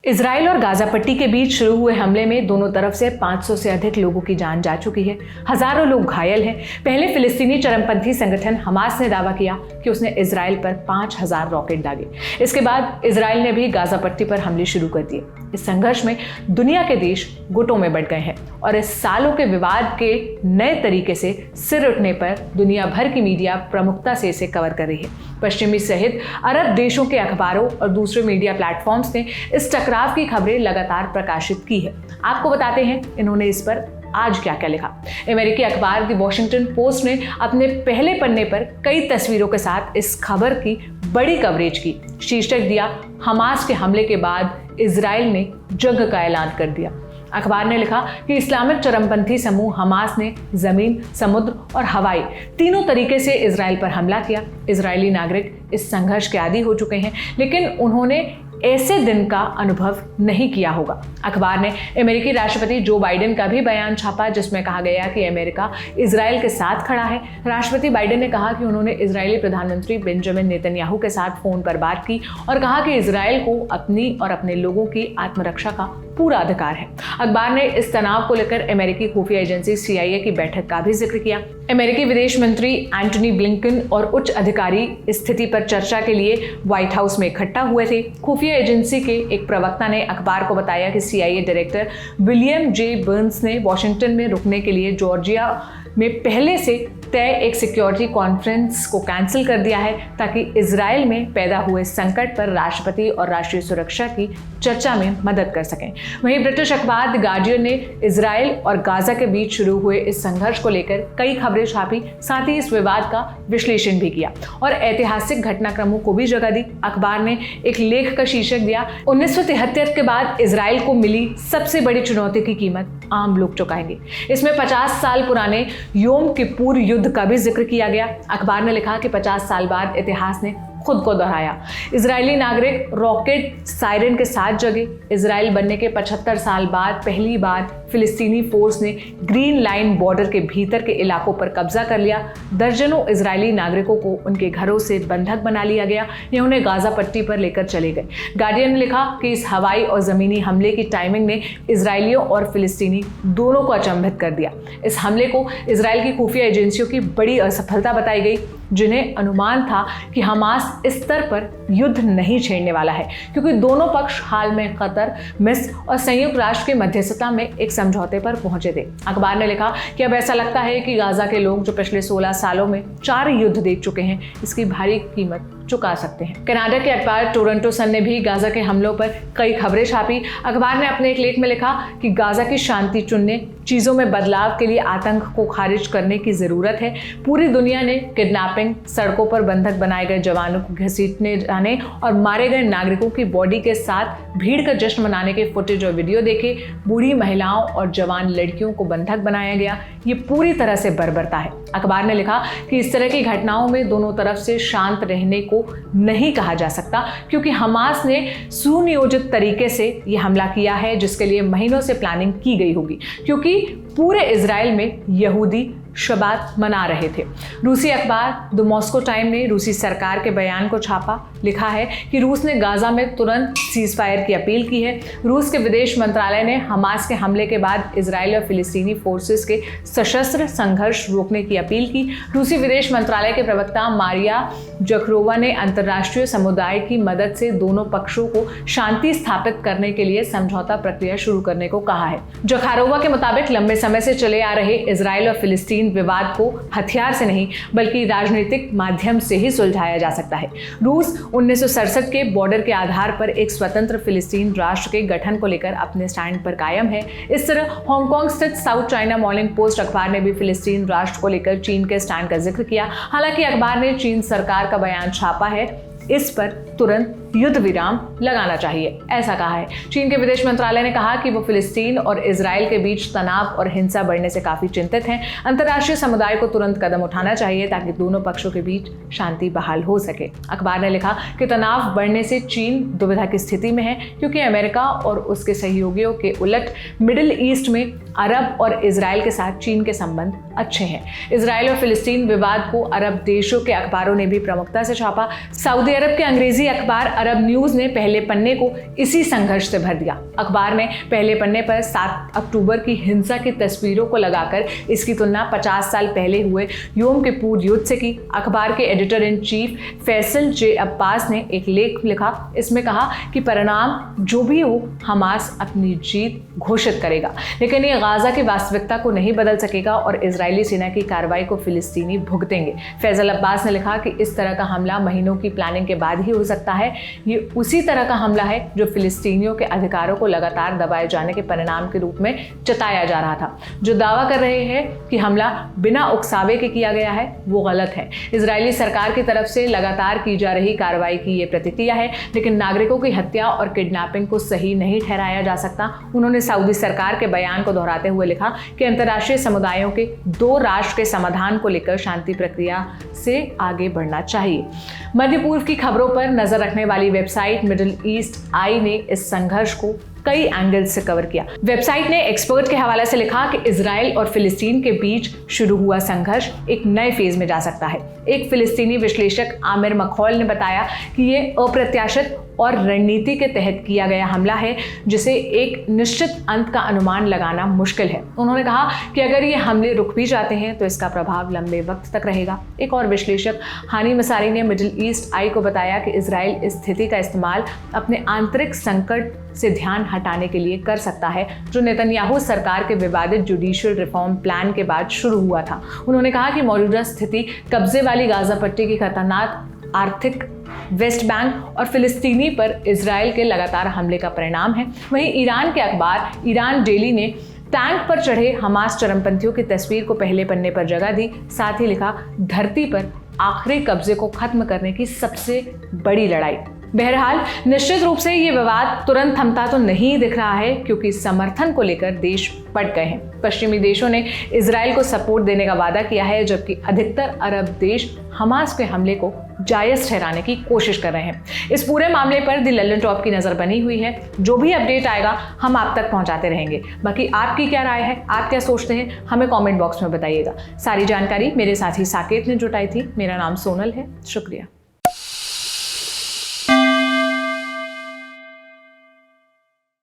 Israel और Gaza पट्टी के बीच शुरू हुए हमले में दोनों तरफ से 500 से अधिक लोगों की जान जा चुकी है। हजारों लोग घायल हैं। पहले फिलिस्तीनी चरमपंथी संगठन हमास ने दावा किया कि उसने इजराइल पर 5000 रॉकेट दागे। इसके बाद इजराइल ने भी गाजा पट्टी पर हमले शुरू कर दिए। इस संघर्ष में दुनिया के देश गुटों में बंट गए हैं और इस सालों के विवाद के नए तरीके से सिर उठने पर दुनिया भर की मीडिया प्रमुखता से इसे कवर कर रही है। पश्चिमी सहित अरब देशों के अखबारों और दूसरे मीडिया प्लेटफॉर्म्स ने इस टकराव की खबरें लगातार प्रकाशित की है। आपको बताते हैं इन्होंने इस पर आज क्या क्या लिखा। अमेरिकी अखबार द वॉशिंगटन पोस्ट ने अपने पहले पन्ने पर कई तस्वीरों के साथ इस खबर की बड़ी कवरेज की। शीर्षक दिया, हमास के हमले के बाद इजराइल ने जंग का ऐलान कर दिया। अखबार ने लिखा कि इस्लामिक चरमपंथी समूह हमास ने जमीन, समुद्र और हवाई तीनों तरीके से इजराइल पर हमला किया। इजरायली नागरिक इस संघर्ष के आदी हो चुके हैं, लेकिन उन्होंने ऐसे दिन का अनुभव नहीं किया होगा। अखबार ने अमेरिकी राष्ट्रपति जो बाइडेन का भी बयान छापा, जिसमें कहा गया कि अमेरिका इजराइल के साथ खड़ा है। राष्ट्रपति बाइडेन ने कहा कि उन्होंने इजरायली प्रधानमंत्री बेंजामिन नेतन्याहू के साथ फोन पर बात की और कहा कि इजराइल को अपनी और अपने लोगों की आत्मरक्षा का पूरा अधिकार है। अखबार ने इस तनाव को लेकर अमेरिकी खुफिया एजेंसी CIA की बैठक का भी जिक्र किया। अमेरिकी विदेश मंत्री एंटनी ब्लिंकन और उच्च अधिकारी स्थिति पर चर्चा के लिए व्हाइट हाउस में इकट्ठा हुए थे। खुफिया एजेंसी के एक प्रवक्ता ने अखबार को बताया कि CIA director William J Burns ने वॉशिंगटन में रुकने के लिए जॉर्जिया में पहले से तय एक सिक्योरिटी कॉन्फ्रेंस को कैंसिल कर दिया है, ताकि इजराइल में पैदा हुए संकट पर राष्ट्रपति और राष्ट्रीय सुरक्षा की चर्चा में मदद कर सकें। वहीं ब्रिटिश अखबार द गार्डियन ने इजराइल और गाजा के बीच शुरू हुए इस संघर्ष को लेकर कई खबरें छापी, साथ ही इस विवाद का विश्लेषण भी किया और ऐतिहासिक घटनाक्रमों को भी जगह दी। अखबार ने एक लेख का शीर्षक दिया, 1973 के बाद इजराइल को मिली सबसे बड़ी चुनौती की कीमत आम लोग चुकाएंगे। इसमें 50 साल पुराने योम किपुर युद्ध का भी जिक्र किया गया। अखबार ने लिखा कि 50 साल बाद इतिहास ने खुद को दोहराया। इजरायली नागरिक रॉकेट सायरन के साथ जगे। इजराइल बनने के 75 साल बाद पहली बार फिलिस्तीनी फोर्स ने ग्रीन लाइन बॉर्डर के भीतर के इलाकों पर कब्जा कर लिया। दर्जनों इजरायली नागरिकों को उनके घरों से बंधक बना लिया गया या उन्हें गाजा पट्टी पर लेकर चले गए। गार्डियन ने लिखा कि इस हवाई और जमीनी हमले की टाइमिंग ने इजरायलियों और फिलिस्तीनी दोनों को अचंभित कर दिया। इस हमले को इजराइल की खुफिया एजेंसियों की बड़ी असफलता बताई गई, जिन्हें अनुमान था कि हमास इस स्तर पर युद्ध नहीं छेड़ने वाला है, क्योंकि दोनों पक्ष हाल में कतर, मिस्र और संयुक्त राष्ट्र की मध्यस्थता में एक समझौते पर पहुंचे थे। अखबार ने लिखा कि अब ऐसा लगता है कि गाजा के लोग, जो पिछले 16 सालों में 4 युद्ध देख चुके हैं, इसकी भारी कीमत चुका सकते हैं। कनाडा के अखबार टोरंटो सन ने भी गाजा के हमलों पर कई खबरें छापी। अखबार ने अपने एक लेख में लिखा कि गाजा की शांति चुनने, चीजों में बदलाव के लिए आतंक को खारिज करने की जरूरत है। पूरी दुनिया ने किडनैपिंग, सड़कों पर बंधक बनाए गए जवानों को घसीटने जाने और मारे गए नागरिकों की बॉडी के साथ भीड़ का जश्न मनाने के फुटेज और वीडियो देखे। बूढ़ी महिलाओं और जवान लड़कियों को बंधक बनाया गया। ये पूरी तरह से बर्बरता है। अखबार ने लिखा कि इस तरह की घटनाओं में दोनों तरफ से शांत रहने को नहीं कहा जा सकता, क्योंकि हमास ने सुनियोजित तरीके से यह हमला किया है, जिसके लिए महीनों से प्लानिंग की गई होगी, क्योंकि पूरे इजराइल में यहूदी शबात मना रहे थे। रूसी अखबार द मॉस्को टाइम ने रूसी सरकार के बयान को छापा। लिखा है कि रूस ने गाजा में तुरंत सीजफायर की अपील की है। रूस के विदेश मंत्रालय ने हमास के हमले के बाद इजराइल और फिलिस्तीनी फोर्सेस के सशस्त्र संघर्ष रोकने की अपील की। रूसी विदेश मंत्रालय के प्रवक्ता मारिया जखरोवा ने अंतर्राष्ट्रीय समुदाय की मदद से दोनों पक्षों को शांति स्थापित करने के लिए समझौता प्रक्रिया शुरू करने को कहा है। जखरोवा के मुताबिक लंबे समय से चले आ रहे इजराइल और फिलिस्तीन विवाद को हथियार से नहीं, बल्कि राजनीतिक माध्यम से ही सुलझाया जा सकता है। रूस 1967 के बॉर्डर के आधार पर एक स्वतंत्र फिलिस्तीन राष्ट्र के गठन को लेकर अपने स्टैंड पर कायम है। इस तरह हांगकांग स्थित साउथ चाइना मॉर्निंग पोस्ट अखबार ने भी फिलिस्तीन राष्ट्र को लेकर चीन के स्टैंड का जिक्र किया। हालांकि अखबार ने चीन सरकार का बयान छापा है, इस पर तुरंत युद्ध विराम लगाना चाहिए, ऐसा कहा है। चीन के विदेश मंत्रालय ने कहा कि वो फिलिस्तीन और इजराइल के बीच तनाव और हिंसा बढ़ने से काफी चिंतित हैं। अंतर्राष्ट्रीय समुदाय को तुरंत कदम उठाना चाहिए ताकि दोनों पक्षों के बीच शांति बहाल हो सके। अखबार ने लिखा कि तनाव बढ़ने से चीन दुविधा की स्थिति में है, क्योंकि अमेरिका और उसके सहयोगियों के उलट मिडिल ईस्ट में अरब और इजराइल के साथ चीन के संबंध अच्छे हैं। इजराइल और फिलिस्तीन विवाद को अरब देशों के अखबारों ने भी प्रमुखता से छापा। सऊदी अरब के अंग्रेजी अखबार अरब न्यूज़ ने पहले पन्ने को इसी संघर्ष से भर दिया। अखबार ने पहले पन्ने पर 7 अक्टूबर की हिंसा की तस्वीरों को लगाकर इसकी तुलना 50 साल पहले हुए योम किपुर युद्ध से की। अखबार के एडिटर इन चीफ फैसल जे अब्बास ने एक लेख लिखा। इसमें कहा कि परिणाम जो भी हो, हमास अपनी जीत घोषित करेगा, लेकिन ये गाजा की वास्तविकता को नहीं बदल सकेगा और इजरायली सेना की कार्रवाई को फिलिस्तीनी भुगतेंगे। फैसल अब्बास ने लिखा कि इस तरह का हमला महीनों की प्लानिंग के बाद ही हो सकता है। ये उसी तरह का हमला है जो फिलिस्तीनियों के अधिकारों को लगातार दबाए जाने के परिणाम के रूप में जताया जा रहा था। जो दावा कर रहे हैं कि हमला बिना उकसावे के किया गया है, वो गलत है। इजरायली सरकार की तरफ से लगातार की जा रही कार्रवाई की ये प्रतिक्रिया है, लेकिन नागरिकों की हत्या और किडनैपिंग को सही नहीं ठहराया जा सकता। उन्होंने सऊदी सरकार के बयान को दोहराते हुए लिखा कि अंतर्राष्ट्रीय समुदायों के 2 राष्ट्र के समाधान को लेकर शांति प्रक्रिया से आगे बढ़ना चाहिए। मध्य पूर्व की खबरों पर नजर रखने वाली वेबसाइट मिडिल ईस्ट आई ने इस संघर्ष को कई एंगल से कवर किया। वेबसाइट ने एक्सपर्ट के हवाले से लिखा कि इजराइल और फिलिस्तीन के बीच शुरू हुआ संघर्ष एक नए फेज में जा सकता है। एक फिलिस्तीनी विश्लेषक आमिर मखौल ने बताया कि ये अप्रत्याशित और रणनीति के तहत किया गया हमला है, जिसे एक निश्चित अंत का अनुमान लगाना मुश्किल है। उन्होंने कहा कि अगर ये हमले रुक भी जाते हैं तो इसका प्रभाव लंबे वक्त तक रहेगा। एक और विश्लेषक हानी मसारी ने मिडिल ईस्ट आई को बताया कि इजराइल इस स्थिति का इस्तेमाल अपने आंतरिक संकट से ध्यान हटाने के लिए कर सकता है, जो नेतन्याहू सरकार के विवादित जुडिशियल रिफॉर्म प्लान के बाद शुरू हुआ था। उन्होंने कहा कि मौजूदा स्थिति कब्जे वाली गाजा पट्टी की खतरनाक आर्थिक वेस्ट बैंक और फिलिस्तीनी पर इजराइल के लगातार हमले का परिणाम है। वहीं ईरान के अखबार ईरान डेली ने टैंक पर चढ़े हमास चरमपंथियों की तस्वीर को पहले पन्ने पर जगह दी। साथ ही लिखा, धरती पर आखिरी कब्जे को खत्म करने की सबसे बड़ी लड़ाई। बहरहाल निश्चित रूप से ये विवाद तुरंत थमता तो नहीं दिख रहा है, क्योंकि समर्थन को लेकर देश पट गए हैं। पश्चिमी देशों ने इजराइल को सपोर्ट देने का वादा किया है, जबकि अधिकतर अरब देश हमास के हमले को जायज ठहराने की कोशिश कर रहे हैं। इस पूरे मामले पर दी लंदन टॉप की नजर बनी हुई है। जो भी अपडेट आएगा हम आप तक पहुंचाते रहेंगे। बाकी आपकी क्या राय है, आप क्या सोचते हैं, हमें कमेंट बॉक्स में बताइएगा। सारी जानकारी मेरे साथी साकेत ने जुटाई थी। मेरा नाम सोनल है। शुक्रिया।